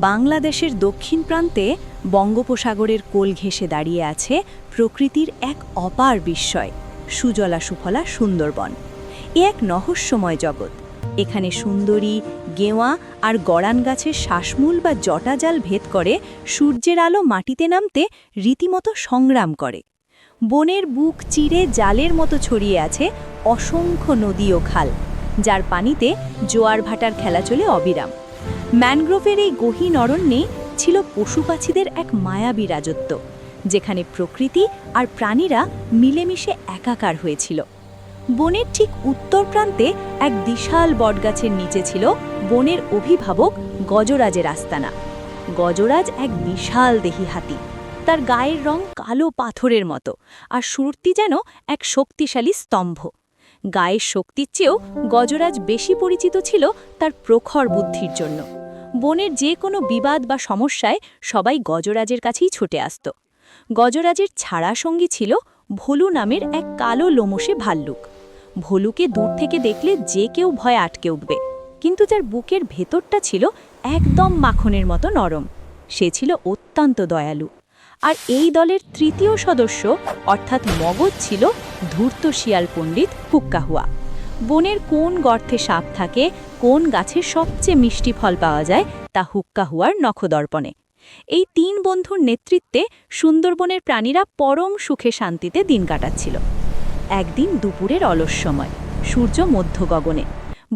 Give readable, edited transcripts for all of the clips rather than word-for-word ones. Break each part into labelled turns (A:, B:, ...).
A: বাংলাদেশের দক্ষিণ প্রান্তে বঙ্গোপসাগরের কোল ঘেঁষে দাঁড়িয়ে আছে প্রকৃতির এক অপার বিস্ময়, সুজলা সুফলা সুন্দরবন। এ এক রহস্যময় জগৎ। এখানে সুন্দরী, গেওয়া আর গড়ান গাছের শ্বাসমূল বা জটাজাল ভেদ করে সূর্যের আলো মাটিতে নামতে রীতিমতো সংগ্রাম করে। বনের বুক চিরে জালের মতো ছড়িয়ে আছে অসংখ্য নদী ও খাল, যার পানিতে জোয়ার ভাটার খেলা চলে অবিরাম। ম্যানগ্রোভের এই গহীন অরণ্যে ছিল পশুপাখিদের এক মায়াবী রাজত্ব, যেখানে প্রকৃতি আর প্রাণীরা মিলেমিশে একাকার হয়েছিল। বনের ঠিক উত্তর প্রান্তে এক বিশাল বটগাছের নিচে ছিল বনের অভিভাবক গজরাজের আস্তানা। গজরাজ এক বিশাল দেহী হাতি, তার গায়ের রং কালো পাথরের মতো, আর সুরটি যেন এক শক্তিশালী স্তম্ভ। গায়ের শক্তির চেয়েও গজরাজ বেশি পরিচিত ছিল তার প্রখর বুদ্ধির জন্য। বনের যে কোনো বিবাদ বা সমস্যায় সবাই গজরাজের কাছেই ছুটে আসত। গজরাজের ছাড়া সঙ্গী ছিল ভোলু নামের এক কালো লোমশে ভাল্লুক। ভোলুকে দূর থেকে দেখলে যে কেউ ভয়ে আটকে উঠবে, কিন্তু যার বুকের ভেতরটা ছিল একদম মাখনের মতো নরম। সে ছিল অত্যন্ত দয়ালু। আর এই দলের তৃতীয় সদস্য অর্থাৎ মগজ ছিল ধূর্ত শিয়াল পণ্ডিত হুক্কাহুয়া। বনের কোন গর্তে সাপ থাকে, কোন গাছে সবচেয়ে মিষ্টি ফল পাওয়া যায়, তা হুক্কাহুয়ার নখদর্পণে। এই তিন বন্ধুর নেতৃত্বে সুন্দরবনের প্রাণীরা পরম সুখে শান্তিতে দিন কাটাচ্ছিল। একদিন দুপুরের অলস সময়, সূর্য মধ্য গগনে,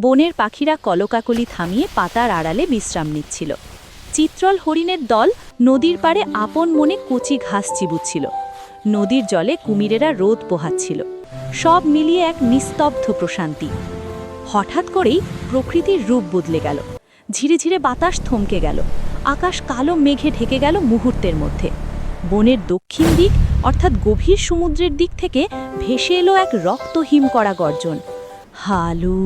A: বনের পাখিরা কলকাকলি থামিয়ে পাতার আড়ালে বিশ্রাম নিচ্ছিল। চিত্রল হরিণের দল নদীর পাড়ে আপন মনে কচি ঘাস চিবুচ্ছিল। নদীর জলে কুমিরেরা রোদ পোহাচ্ছিল। সব মিলিয়ে এক নিস্তব্ধ প্রশান্তি। হঠাৎ করেই প্রকৃতির রূপ বদলে গেল। ধীরে ধীরে বাতাস থমকে গেল। আকাশ কালো মেঘে ঢেকে গেল মুহূর্তের মধ্যে। বনের দক্ষিণ দিক অর্থাৎ গভীর সমুদ্রের দিক থেকে ভেসে এলো এক রক্তহিম করা গর্জন, হালু।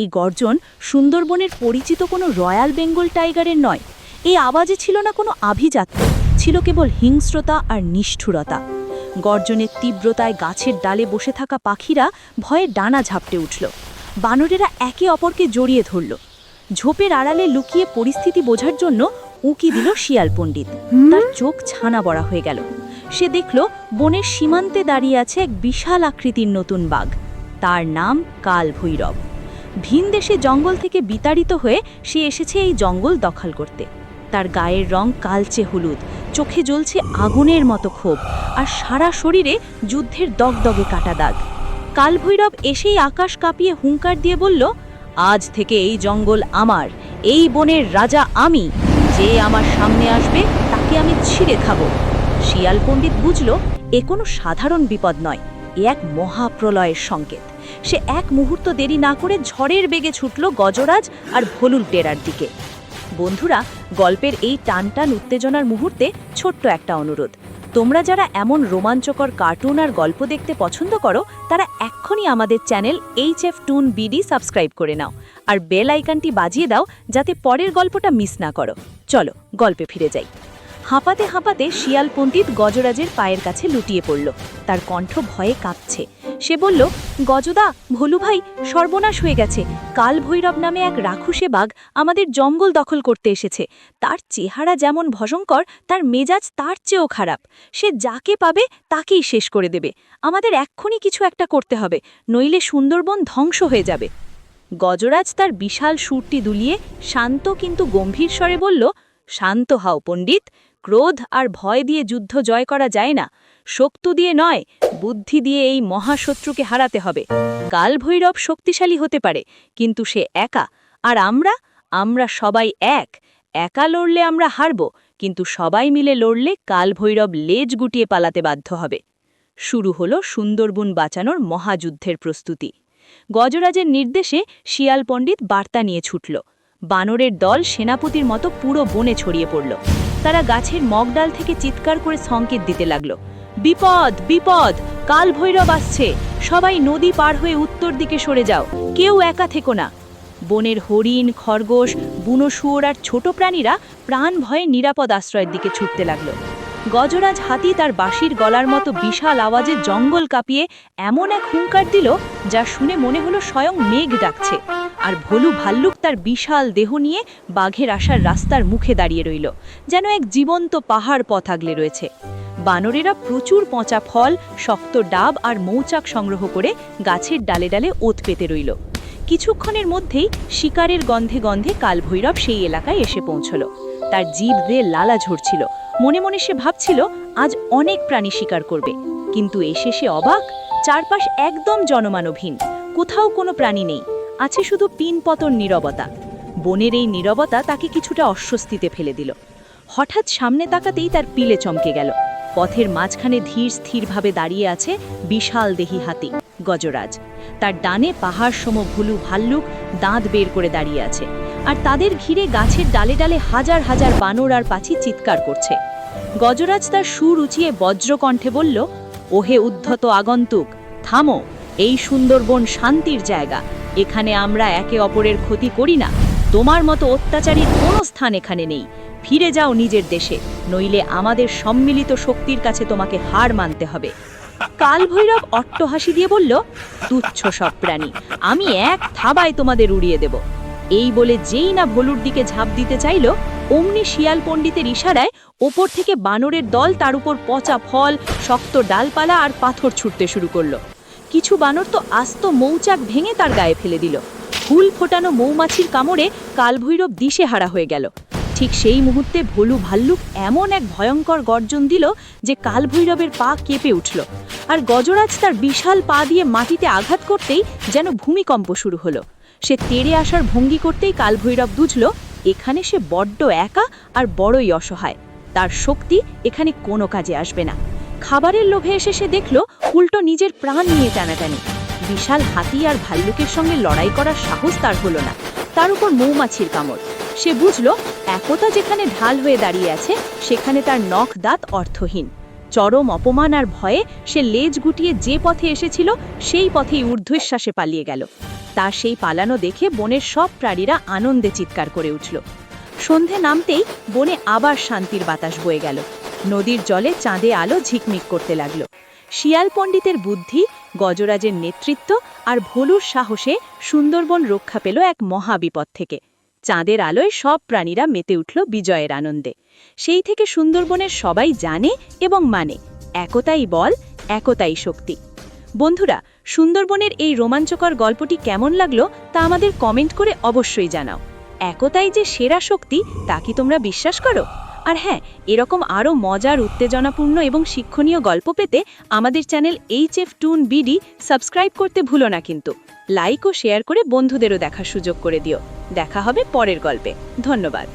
A: এই গর্জন সুন্দরবনের পরিচিত কোনো রয়্যাল বেঙ্গল টাইগারের নয়। এই আওয়াজে ছিল না কোনো আভিজাত্য, ছিল কেবল হিংস্রতা আর নিষ্ঠুরতা। গর্জনের তীব্রতায় গাছের ডালে বসে থাকা পাখিরা ভয়ে ডানা ঝাপটে উঠল। বানরেরা একে অপরকে জড়িয়ে ধরল। ঝোপের আড়ালে লুকিয়ে পরিস্থিতি বোঝার জন্য উঁকি দিল শিয়াল পণ্ডিত। তার চোখ ছানা বড়া হয়ে গেল। সে দেখল বনের সীমান্তে দাঁড়িয়ে আছে এক বিশাল আকৃতির নতুন বাঘ। তার নাম কাল ভৈরব। ভিন দেশে জঙ্গল থেকে বিতাড়িত হয়ে সে এসেছে এই জঙ্গল দখল করতে। তার গায়ের রং কালচে হলুদ, চোখে জ্বলছে আগুনের মতো ক্ষোভ, আর সারা শরীরে যুদ্ধের দগদগে কাটা দাগ। কালভৈরব এসেই আকাশ কাঁপিয়ে হুঙ্কার দিয়ে বলল, আজ থেকে এই জঙ্গল আমার, এই বনের রাজা আমি। যে আমার সামনে আসবে তাকে আমি ছিঁড়ে খাব। শিয়াল পণ্ডিত বুঝল এ কোনো সাধারণ বিপদ নয়, এ এক মহাপ্রলয়ের সংকেত। সে এক মুহূর্ত দেরি না করে ঝড়ের বেগে ছুটল গজরাজ আর ভোলুর ডেরার দিকে। বন্ধুরা, গল্পের এই টানটান উত্তেজনার মুহূর্তে ছোট্ট একটা অনুরোধ। তোমরা যারা এমন রোমাঞ্চকর কার্টুন আর গল্প দেখতে পছন্দ করো, তারা এক্ষুনি আমাদের চ্যানেল HF টুন BD সাবস্ক্রাইব করে নাও আর বেল আইকনটি বাজিয়ে দাও, যাতে পরের গল্পটা মিস না করো। চলো গল্পে ফিরে যাই। হাঁপাতে হাঁপাতে শিয়াল পণ্ডিত গজরাজের পায়ের কাছে লুটিয়ে পড়ল। তার কণ্ঠ ভয়ে কাঁপছে। সে বলল, গজদা, ভোলু ভাই, সর্বনাশ হয়ে গেছে। কাল ভৈরব নামে এক রাক্ষসে বাঘ আমাদের জঙ্গল দখল করতে এসেছে। তার চেহারা যেমন ভয়ঙ্কর, তার মেজাজ তার চেয়েও খারাপ। সে যাকে পাবে তাকেই শেষ করে দেবে। আমাদের এক্ষুনি কিছু একটা করতে হবে, নইলে সুন্দরবন ধ্বংস হয়ে যাবে। গজরাজ তার বিশাল সুরটি দুলিয়ে শান্ত কিন্তু গম্ভীর স্বরে বলল, শান্ত হও পণ্ডিত। ক্রোধ আর ভয় দিয়ে যুদ্ধ জয় করা যায় না, শক্তি দিয়ে নয়, বুদ্ধি দিয়ে এই মহাশত্রুকে হারাতে হবে। কাল ভৈরব শক্তিশালী হতে পারে, কিন্তু সে একা। আর আমরা সবাই এক। একা লড়লে আমরা হারব, কিন্তু সবাই মিলে লড়লে কাল ভৈরব লেজ গুটিয়ে পালাতে বাধ্য হবে। শুরু হলো সুন্দরবন বাঁচানোর মহাযুদ্ধের প্রস্তুতি। গজরাজের নির্দেশে শিয়াল পণ্ডিত বার্তা নিয়ে ছুটল। বানরের দল সেনাপতির মতো পুরো বনে ছড়িয়ে পড়ল। তারা গাছের মগডাল থেকে চিৎকার করে সংকেত দিতে লাগল, বিপদ বিপদ, কাল ভৈরব আসছে, সবাই নদী পার হয়ে উত্তর দিকে সরে যাও, কেউ একা থেকো না। বনের হরিণ, খরগোশ, বুনো শুয়োর আর ছোট প্রাণীরা প্রাণ ভয়ে নিরাপদ আশ্রয়ের দিকে ছুটতে লাগল। গজরাজ হাতি তার বাঁশির গলার মতো বিশাল আওয়াজে জঙ্গল কাঁপিয়ে এমন এক হুঙ্কার দিল যা শুনে মনে হলো স্বয়ং মেঘ ডাকছে। আর ভোলু ভাল্লুক তার বিশাল দেহ নিয়ে বাঘের আসার রাস্তার মুখে দাঁড়িয়ে রইল, যেন এক জীবন্ত পাহাড় পথ আগলে রয়েছে। বানরেরা প্রচুর পচা ফল, শক্ত ডাব আর মৌচাক সংগ্রহ করে গাছের ডালে ডালে ওত পেতে রইল। কিছুক্ষণের মধ্যেই শিকারের গন্ধে গন্ধে কালভৈরব সেই এলাকায় এসে পৌঁছল। তার জিভ দিয়ে লালা ঝরছিল। মনে মনে সে ভাবছিল আজ অনেক প্রাণী শিকার করবে, কিন্তু এসে সে অবাক। চারপাশ একদম জনমানবহীন, কোথাও কোনো প্রাণী নেই, আছে শুধু পিনপতন নীরবতা। বনের এই নীরবতা তাকে কিছুটা অস্বস্তিতে ফেলে দিল। হঠাৎ সামনে তাকাতেই তার পিলে চমকে গেল। পথের মাঝখানে ধীর স্থিরভাবে দাঁড়িয়ে আছে বিশাল দেহী হাতি গজরাজ। তার ডানে পাহাড় সম ভুলু ভাল্লুক দাঁত বের করে দাঁড়িয়ে আছে, আর তাদের ঘিরে গাছের ডালে ডালে হাজার হাজার বানর আর পাখি চিৎকার করছে। গজরাজ তার সুর উঁচিয়ে বজ্রকণ্ঠে বলল, ওহে উদ্ধত আগন্তুক, থামো। এই সুন্দরবন শান্তির জায়গা, এখানে আমরা একে অপরের ক্ষতি করি না। তোমার মতো অত্যাচারীর কোনো স্থান এখানে নেই। ফিরে যাও নিজের দেশে, নইলে আমাদের সম্মিলিত শক্তির কাছে তোমাকে হার মানতে হবে। কালভৈরব অট্টহাসি দিয়ে বলল, তুচ্ছ সব প্রাণী, আমি এক থাবায় তোমাদের উড়িয়ে দেব। এই বলে যেই না ভোলুর দিকে ঝাঁপ দিতে চাইল, অমনি শিয়াল পণ্ডিতের ইশারায় ওপর থেকে বানরের দল তার উপর পচা ফল, শক্ত ডালপালা আর পাথর ছুটতে শুরু করলো। কিছু বানর তো আস্ত মৌচাক ভেঙে তার গায়ে ফেলে দিল। ফুল ফোটানো মৌমাছির কামড়ে কালভৈরব দিশেহারা হয়ে গেল। ঠিক সেই মুহূর্তে ভোলু ভাল্লুক এমন এক ভয়ঙ্কর গর্জন দিল যে কালভৈরবের পা কেঁপে উঠল, আর গজরাজ তার বিশাল পা দিয়ে মাটিতে আঘাত করতেই যেন ভূমিকম্প শুরু হলো। সে তেড়ে আসার ভঙ্গি করতেই কালভৈরব বুঝল এখানে সে বড্ড একা আর বড়ই অসহায়। তার শক্তি এখানে কোনো কাজে আসবে না। খাবারের লোভে এসে সে দেখল উল্টো নিজের প্রাণ নিয়ে টানাটানি। বিশাল হাতি আর ভাল্লুকের সঙ্গে লড়াই করার সাহস তার হলো না, তার উপর মৌমাছির কামড়। সে বুঝল একতা যেখানে ঢাল হয়ে দাঁড়িয়ে আছে, সেখানে তার নখ দাঁত অর্থহীন। চরম অপমান আর ভয়ে সে লেজ গুটিয়ে যে পথে এসেছিল সেই পথেই ঊর্ধ্বশ্বাসে পালিয়ে গেল। তার সেই পালানো দেখে বনের সব প্রাণীরা আনন্দে চিৎকার করে উঠল। সন্ধে নামতেই বনে আবার শান্তির বাতাস বয়ে গেল। নদীর জলে চাঁদে আলো ঝিকমিক করতে লাগল। শিয়াল পণ্ডিতের বুদ্ধি, গজরাজের নেতৃত্ব আর ভোলুর সাহসে সুন্দরবন রক্ষা পেল এক মহাবিপদ থেকে। চাঁদের আলোয় সব প্রাণীরা মেতে উঠল বিজয়ের আনন্দে। সেই থেকে সুন্দরবনের সবাই জানে এবং মানে, একতাই বল, একতাই শক্তি। বন্ধুরা, সুন্দরবনের এই রোমাঞ্চকর গল্পটি কেমন লাগলো তা আমাদের কমেন্ট করে অবশ্যই জানাও। একতাই যে সেরা শক্তি তা কি তোমরা বিশ্বাস করো? আর হ্যাঁ, এরকম আরও মজার, উত্তেজনাপূর্ণ এবং শিক্ষণীয় গল্প পেতে আমাদের channel HF Toon BD subscribe করতে ভুলো না কিন্তু। লাইক ও শেয়ার করে বন্ধুদেরও দেখার সুযোগ করে দিও। দেখা হবে পরের গল্পে। ধন্যবাদ।